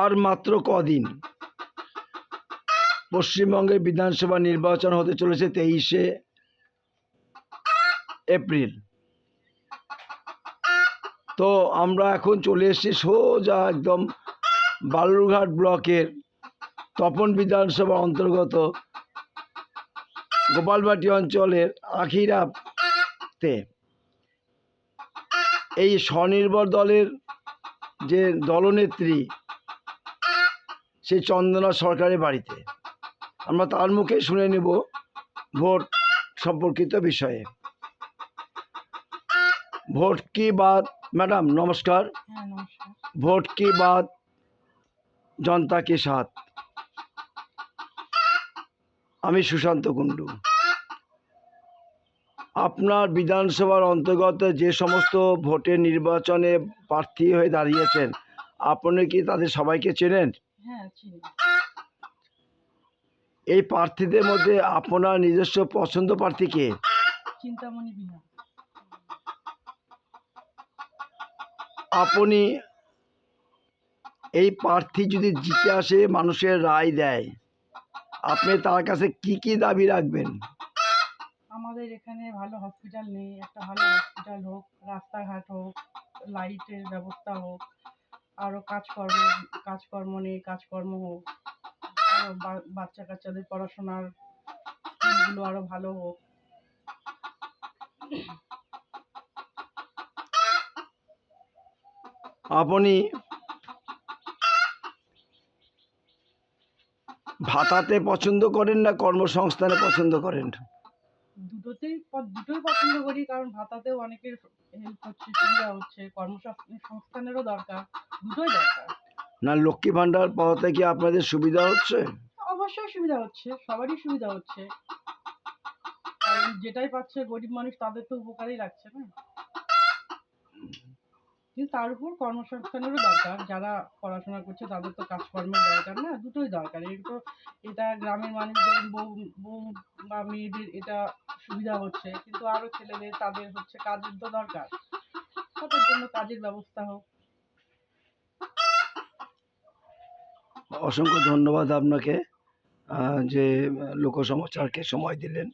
আর মাত্র কদিন পশ্চিমবঙ্গে বিধানসভা নির্বাচন হতে চলেছে 23শে এপ্রিল। তো আমরা এখন চলে এসেছি সোজা একদম বালুরঘাট ব্লকের তপন বিধানসভার অন্তর্গত গোপালবাটি অঞ্চলের আখিরাতে। এই স্বনির্ভর দলের যে দলনেত্রী সেই চন্দনা সরকারের বাড়িতে আমরা তার মুখে শুনে নেব ভোট সম্পর্কিত বিষয়ে। ভোট কি বাত, ম্যাডাম নমস্কার। ভোট কি বাত জনতা কে সাথ। আমি সুশান্ত কুণ্ডু। আপনার বিধানসভার অন্তর্গত যে সমস্ত ভোটের নির্বাচনে প্রার্থী হয়ে দাঁড়িয়েছেন, আপনি কি তাদের সবাইকে চেনেন? হ্যাঁ, চিনি। এই প্রার্থীদের মধ্যে আপনার নিজস্ব পছন্দ প্রার্থী কে? চিন্তামণি বিনা। আপনি এই প্রার্থী যদি জিতে আসে, মানুষের রায় দেয়, আপনি তার কাছে কি কি দাবি রাখবেন? আমাদের এখানে ভালো হসপিটাল নেই, একটা ভালো হসপিটাল হোক, রাস্তাঘাট হোক, লাইটের ব্যবস্থা হোক, আরও কাজকর্ম নেই, কাজকর্ম হোক, আরও বাচ্চা কাচ্চাদের পড়াশোনার স্কুলগুলো আরও ভালো হোক। আপনি ভাতাতে পছন্দ করেন না কর্মসংস্থানে পছন্দ করেন? দুটোই পছন্দ করি, কারণ ভাতাতেও অনেকের হেল্প হচ্ছে, সুবিধা হচ্ছে, কর্মসংস্থানেরও দরকার, দুটোই দরকার। না লক্ষ্মী ভাণ্ডার পাওয়াতে কি আপনাদের সুবিধা হচ্ছে? অবশ্যই সুবিধা হচ্ছে, সবারই সুবিধা হচ্ছে, কারণ যেটাই পাচ্ছে গরিব মানুষ তাদের তো উপকারই লাগছে না। কিন্তু তার উপর কর্মসংস্থানেরও দরকার, যারা পড়াশোনা করছে তাদের তো কাজকর্মের দরকার না, দুটোই দরকার। এটা গ্রামের মানুষদের বউ বা মেয়েদের এটা সুবিধা হচ্ছে, কিন্তু আরও ছেলেদের তাদের হচ্ছে কাজের তো দরকার, তাদের জন্য কাজের ব্যবস্থা হোক। অসংখ্য ধন্যবাদ আপনাকে যে লোকসমাচারকে সময় দিলেন।